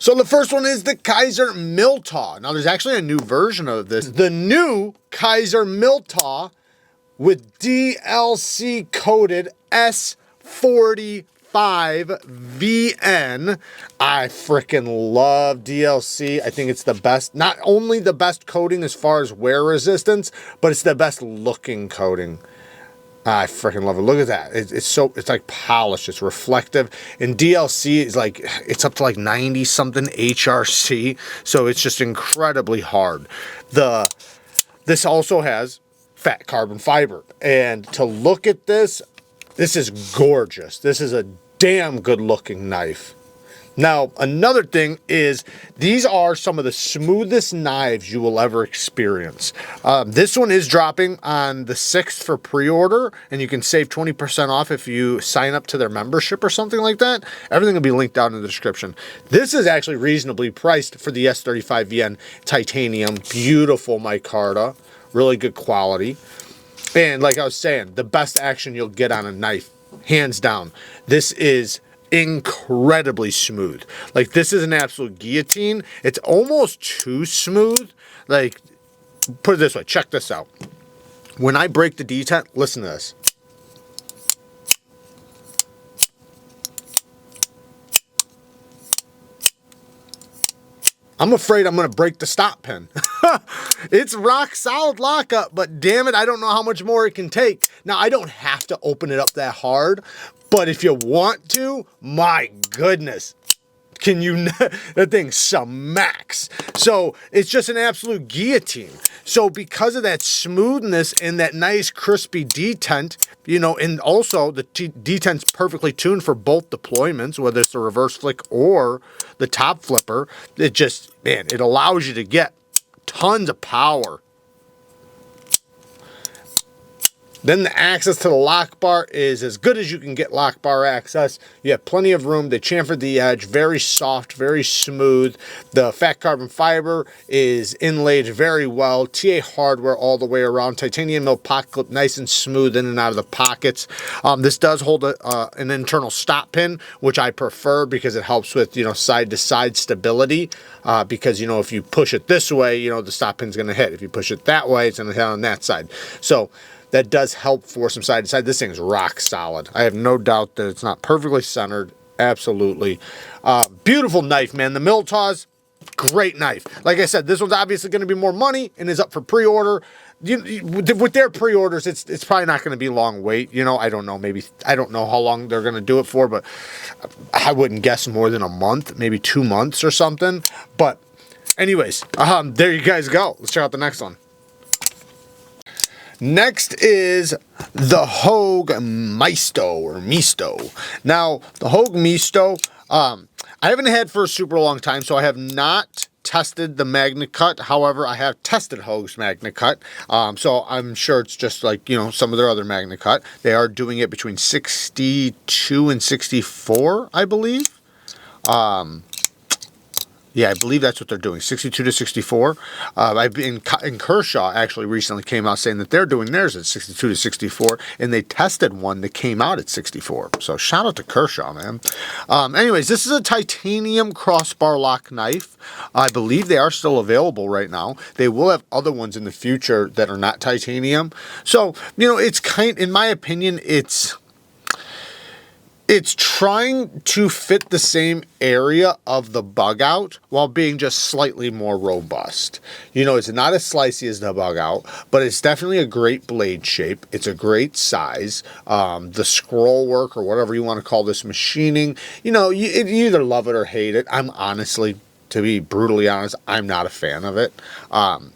So the first one is the Kizer Militaw. Now there's actually a new version of this. The new Kizer Militaw with DLC coded S45VN. I freaking love DLC. I think it's the best, not only the best coating as far as wear resistance, but it's the best looking coating. I freaking love it. Look at that. It's like polished. It's reflective. And DLC is like, it's up to like 90 something HRC. So it's just incredibly hard. This also has fat carbon fiber. And to look at this, this is gorgeous. This is a damn good looking knife. Now, another thing is these are some of the smoothest knives you will ever experience. This one is dropping on the 6th for pre-order, and you can save 20% off if you sign up to their membership or something like that. Everything will be linked down in the description. This is actually reasonably priced for the S35VN titanium. Beautiful micarta, really good quality. And like I was saying, the best action you'll get on a knife, hands down. This is incredibly smooth. Like, this is an absolute guillotine. It's almost too smooth. Like, put it this way, check this out. When I break the detent, listen to this. I'm afraid I'm going to break the stop pin. It's rock solid lockup, but damn it, I don't know how much more it can take. Now, I don't have to open it up that hard, but if you want to, my goodness, can you, that thing smacks. So it's just an absolute guillotine. So because of that smoothness and that nice crispy detent, you know, and also the detent's perfectly tuned for both deployments, whether it's the reverse flick or the top flipper, it just, man, it allows you to get tons of power. Then the access to the lock bar is as good as you can get lock bar access. You have plenty of room. They chamfered the edge, very soft, very smooth. The fat carbon fiber is inlaid very well. TA hardware all the way around. Titanium mill pocket clip, nice and smooth in and out of the pockets. This does hold an internal stop pin, which I prefer because it helps with, you know, side to side stability. Because, you know, if you push it this way, you know, the stop pin's going to hit. If you push it that way, it's going to hit on that side. So that does help for some side to side. This thing's rock solid. I have no doubt that it's not perfectly centered. Absolutely. Beautiful knife, man. The Militaw's great knife. Like I said, this one's obviously going to be more money and is up for pre-order. With their pre-orders, it's probably not going to be long wait. You know, I don't know. Maybe, I don't know how long they're going to do it for, but I wouldn't guess more than a month, maybe 2 months or something. But anyways, there you guys go. Let's check out the next one. Next is the Hogue Misto or Misto. Now, the Hogue Misto, I haven't had for a super long time, so I have not tested the Magna Cut. However, I have tested Hogue's Magna Cut, so I'm sure it's just like, you know, some of their other Magna Cut. They are doing it between 62 and 64, I believe. Yeah, I believe that's what they're doing, 62 to 64. I've been in Kershaw actually recently came out saying that they're doing theirs at 62 to 64, and they tested one that came out at 64. So shout out to Kershaw, man. Anyways, this is a titanium crossbar lock knife. I believe they are still available right now. They will have other ones in the future that are not titanium. So, you know, it's in my opinion, it's trying to fit the same area of the bug out while being just slightly more robust. You know, it's not as slicey as the bug out, but it's definitely a great blade shape. It's a great size. The scroll work or whatever you want to call this machining, you know, you either love it or hate it. I'm honestly, to be brutally honest, I'm not a fan of it.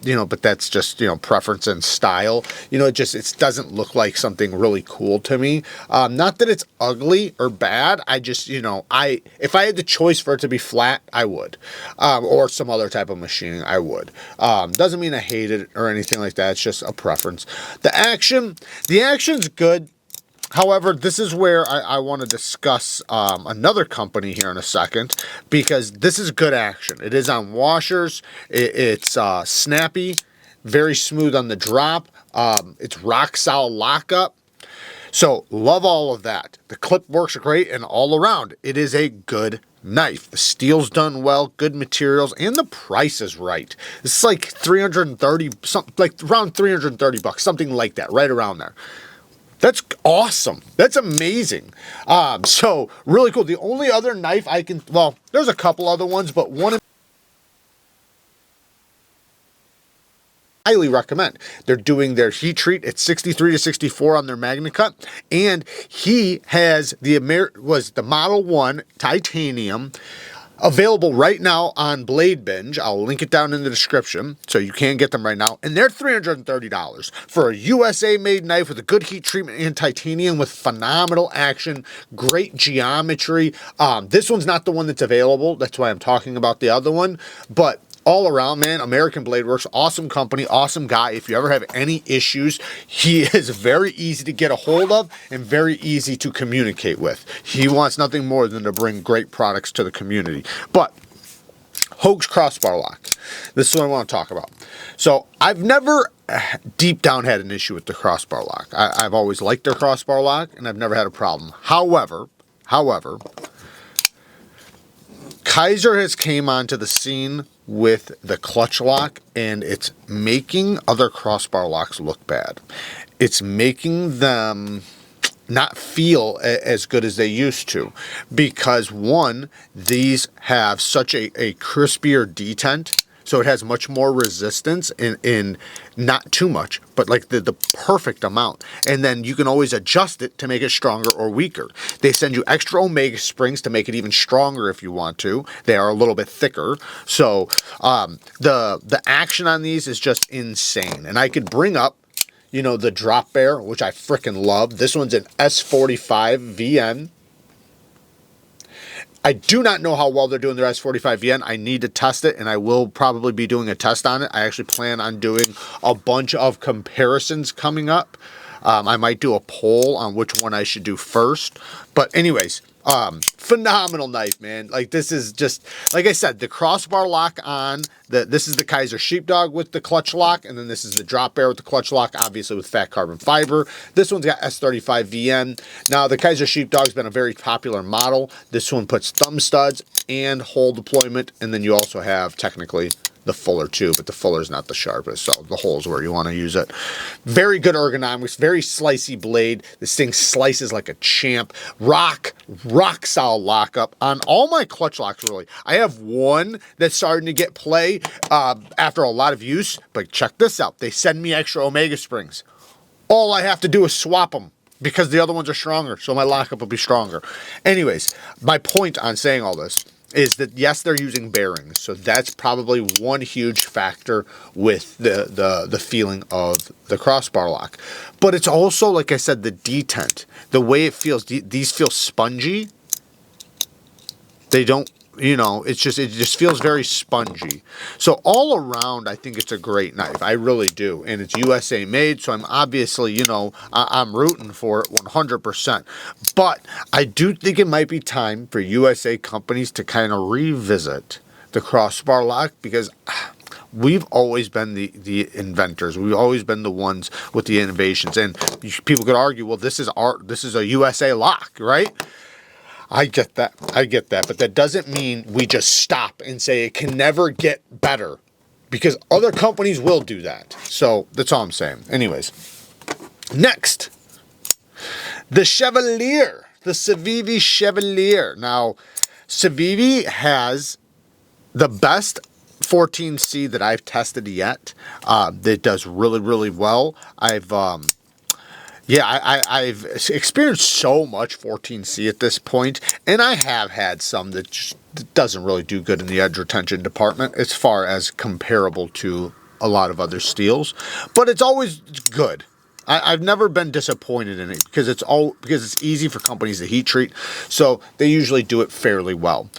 You know, but that's just, you know, preference and style. You know, it doesn't look like something really cool to me. Not that it's ugly or bad. I just, you know, if I had the choice for it to be flat, I would. Or some other type of machining, I would. Doesn't mean I hate it or anything like that. It's just a preference. The action's good. However, this is where I want to discuss another company here in a second, because this is good action. It is on washers. It's snappy, very smooth on the drop. It's rock solid lockup. So love all of that. The clip works great, and all around, it is a good knife. The steel's done well, good materials, and the price is right. It's like 330, something like around 330 bucks, something like that, right around there. That's awesome. That's amazing. So really cool. The only other knife I can, well, there's a couple other ones, but one highly recommend. They're doing their heat treat at 63 to 64 on their Magna Cut, and he has the Model 1 titanium available right now on BLADEBINGE. I'll link it down in the description so you can get them right now, and they're $330 for a USA made knife with a good heat treatment and titanium with phenomenal action, great geometry. This one's not the one that's available, that's why I'm talking about the other one, but all around, man, American Blade Works, awesome company, awesome guy. If you ever have any issues, he is very easy to get a hold of and very easy to communicate with. He wants nothing more than to bring great products to the community. But Hogue's crossbar lock, this is what I want to talk about. So I've never deep down had an issue with the crossbar lock. I've always liked their crossbar lock, and I've never had a problem. However, Kizer has came onto the scene with the clutch lock, and it's making other crossbar locks look bad. It's making them not feel as good as they used to, because one, these have such a crispier detent, so it has much more resistance in not too much, but like the perfect amount. And then you can always adjust it to make it stronger or weaker. They send you extra Omega springs to make it even stronger if you want to. They are a little bit thicker. So the action on these is just insane. And I could bring up, you know, the drop bear, which I freaking love. This one's an S45 VN. I do not know how well they're doing their S45 VN. I need to test it, and I will probably be doing a test on it. I actually plan on doing a bunch of comparisons coming up. I might do a poll on which one I should do first. But anyways, phenomenal knife, man. Like, this is just, like I said, the crossbar lock on, this is the Kizer Sheepdog with the clutch lock, and then this is the drop bear with the clutch lock, obviously with fat carbon fiber. This one's got S35 VN. Now, the Kizer Sheepdog's been a very popular model. This one puts thumb studs and hole deployment, and then you also have, technically, the fuller too, but the fuller's not the sharpest, so the hole's where you want to use it. Very good ergonomics, very slicey blade. This thing slices like a champ. Rock solid lockup on all my clutch locks, really. I have one that's starting to get play after a lot of use, but check this out. They send me extra Omega springs. All I have to do is swap them, because the other ones are stronger, so my lockup will be stronger. Anyways, my point on saying all this is that, yes, they're using bearings, so that's probably one huge factor with the feeling of the crossbar lock. But it's also, like I said, the detent, the way it feels. These feel spongy. They don't, you know, it just feels very spongy. So all around, I think it's a great knife. I really do. And it's USA made, so I'm obviously, you know, I'm rooting for it 100%. But I do think it might be time for USA companies to kind of revisit the crossbar lock, because we've always been the inventors. We've always been the ones with the innovations. And people could argue, well, this is a USA lock, right? I get that, but that doesn't mean we just stop and say it can never get better, because other companies will do that. So that's all I'm saying. Anyways, next, the Chevalier, the Civivi Chevalier. Now, Civivi has the best 14C that I've tested yet. That does really, really well. I've experienced so much 14C at this point, and I have had some that just doesn't really do good in the edge retention department as far as comparable to a lot of other steels, but it's always good. I've never been disappointed in it, because it's easy for companies to heat treat, so they usually do it fairly well.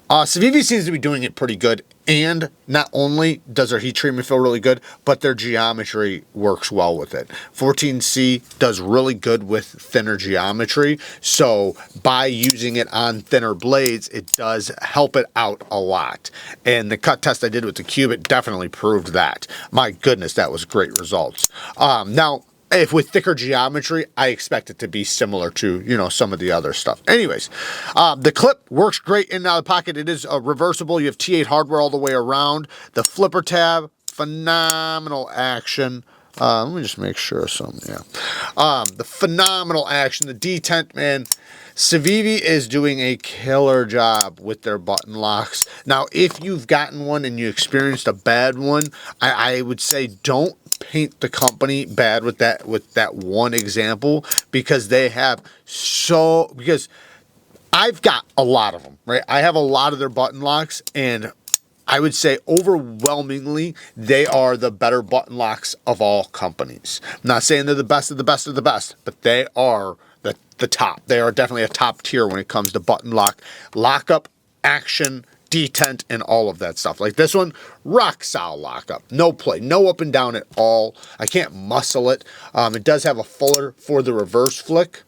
Civivi seems to be doing it pretty good, and not only does their heat treatment feel really good, but their geometry works well with it. 14C does really good with thinner geometry, so by using it on thinner blades, it does help it out a lot. And the cut test I did with the Cube, it definitely proved that. My goodness, that was great results. Now, if with thicker geometry, I expect it to be similar to, you know, some of the other stuff. Anyways, the clip works great in and out of the pocket. It is reversible. You have T8 hardware all the way around. The flipper tab, phenomenal action. Let me just make sure the phenomenal action, the detent, man. Civivi is doing a killer job with their button locks. Now, if you've gotten one and you experienced a bad one, I would say don't paint the company bad with that one example, because they have because I've got a lot of them, right? I have a lot of their button locks, and I would say overwhelmingly, they are the better button locks of all companies. I'm not saying they're the best of the best of the best, but they are the top. They are definitely a top tier when it comes to button lockup, action, detent, and all of that stuff. Like this one, rock solid lockup. No play, no up and down at all. I can't muscle it. It does have a fuller for the reverse flick.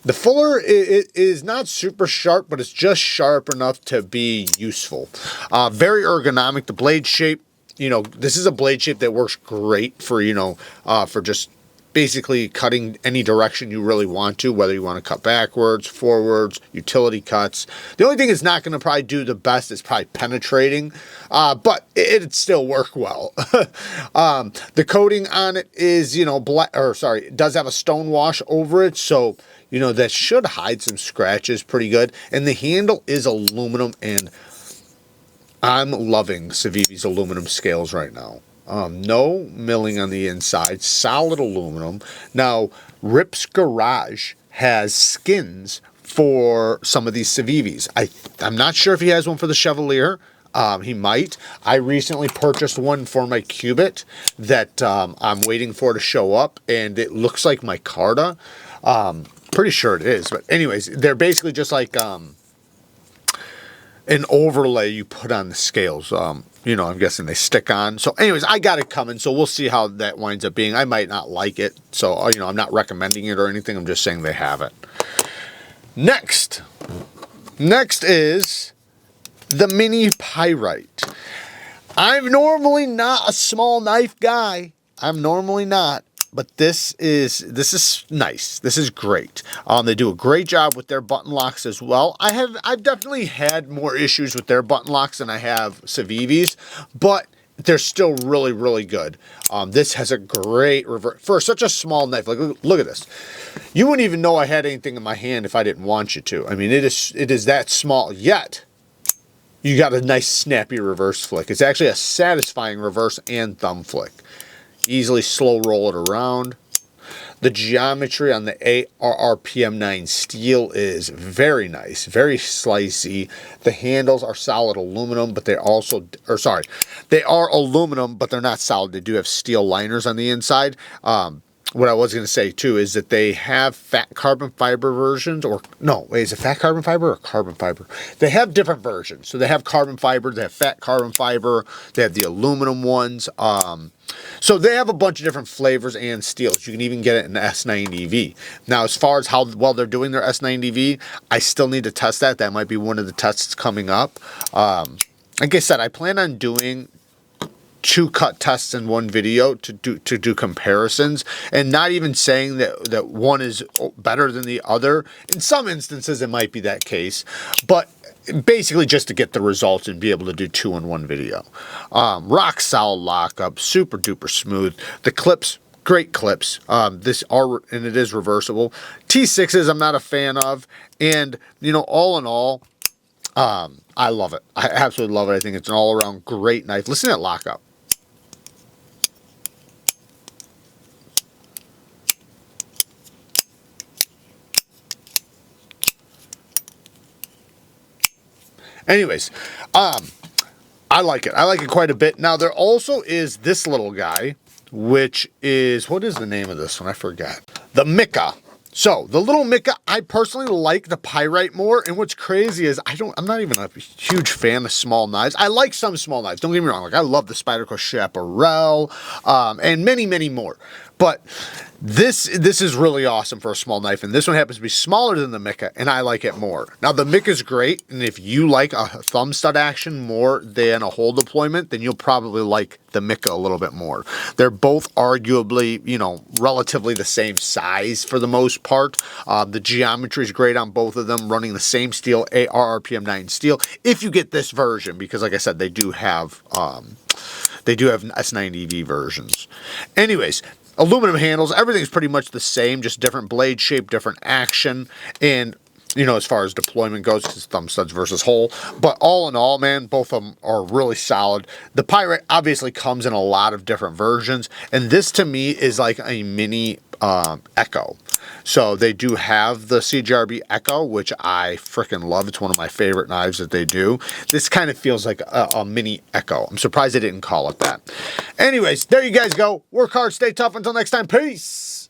The fuller is not super sharp, but it's just sharp enough to be useful. Very ergonomic. The blade shape, you know, this is a blade shape that works great for, you know, for just basically cutting any direction you really want to, whether you want to cut backwards, forwards, utility cuts. The only thing it's not going to probably do the best is probably penetrating, but it'd still work well. The coating on it is, you know, it does have a stone wash over it, so, you know, that should hide some scratches pretty good. And the handle is aluminum, and I'm loving Civivi's aluminum scales right now. No milling on the inside, solid aluminum. Now, Rip's Garage has skins for some of these Civivis. I'm not sure if he has one for the Chevalier. He might. I recently purchased one for my Cubit that I'm waiting for to show up, and it looks like my Carta. Pretty sure it is, but anyways, they're basically just like an overlay you put on the scales. You know, I'm guessing they stick on. So anyways, I got it coming, so we'll see how that winds up being. I might not like it, so, you know, I'm not recommending it or anything. I'm just saying they have it. Next is the Mini Pyrite. I'm normally not a small knife guy. I'm normally not. But this is nice. This is great. They do a great job with their button locks as well. I've definitely had more issues with their button locks than I have Civivi's, but they're still really, really good. This has a great reverse for such a small knife. Like, look at this. You wouldn't even know I had anything in my hand if I didn't want you to. I mean, it is that small, yet you got a nice snappy reverse flick. It's actually a satisfying reverse and thumb flick. Easily slow roll it around. The geometry on the ARRPM9 steel is very nice, very slicey. The handles are solid aluminum, but they also, they are aluminum, but they're not solid. They do have steel liners on the inside. What I was going to say too is that they have fat carbon fiber versions, or no, wait, is it fat carbon fiber or carbon fiber? They have different versions. So they have carbon fiber, they have fat carbon fiber, they have the aluminum ones. So they have a bunch of different flavors and steels. You can even get it in the S90V. Now, as far as how well they're doing their S90V, I still need to test that. That might be one of the tests coming up. Like I said, I plan on doing 2 cut tests in one video to do comparisons, and not even saying that one is better than the other. In some instances, it might be that case, but basically just to get the results and be able to do 2 in one video. Rock solid lockup, super duper smooth. The clips, great clips. And it is reversible. T6s I'm not a fan of, and you know, all in all, I love it. I absolutely love it. I think it's an all around great knife. Listen to that lockup. Anyways, I like it. I like it quite a bit. Now, there also is this little guy, which is, what is the name of this one? I forgot. The Mica. So, the little Mica, I personally like the Pyrite more, and what's crazy is I'm not even a huge fan of small knives. I like some small knives, don't get me wrong. Like, I love the Spyderco Chaparral, and many, many more. But This is really awesome for a small knife, and this one happens to be smaller than the Mika, and I like it more. Now, the Mika is great, and if you like a thumb stud action more than a hole deployment, then you'll probably like the Mika a little bit more. They're both arguably, you know, relatively the same size for the most part. The geometry is great on both of them, running the same steel, AR RPM 9 steel, if you get this version, because like I said, they do have S90V versions. Anyways, aluminum handles, everything's pretty much the same, just different blade shape, different action, and, you know, as far as deployment goes, because thumb studs versus hole. But all in all, man, both of them are really solid. The Pirate obviously comes in a lot of different versions, and this to me is like a mini Echo. So they do have the CGRB Echo, which I freaking love. It's one of my favorite knives that they do. This kind of feels like a mini Echo. I'm surprised they didn't call it that. Anyways, there you guys go. Work hard, stay tough. Until next time, peace.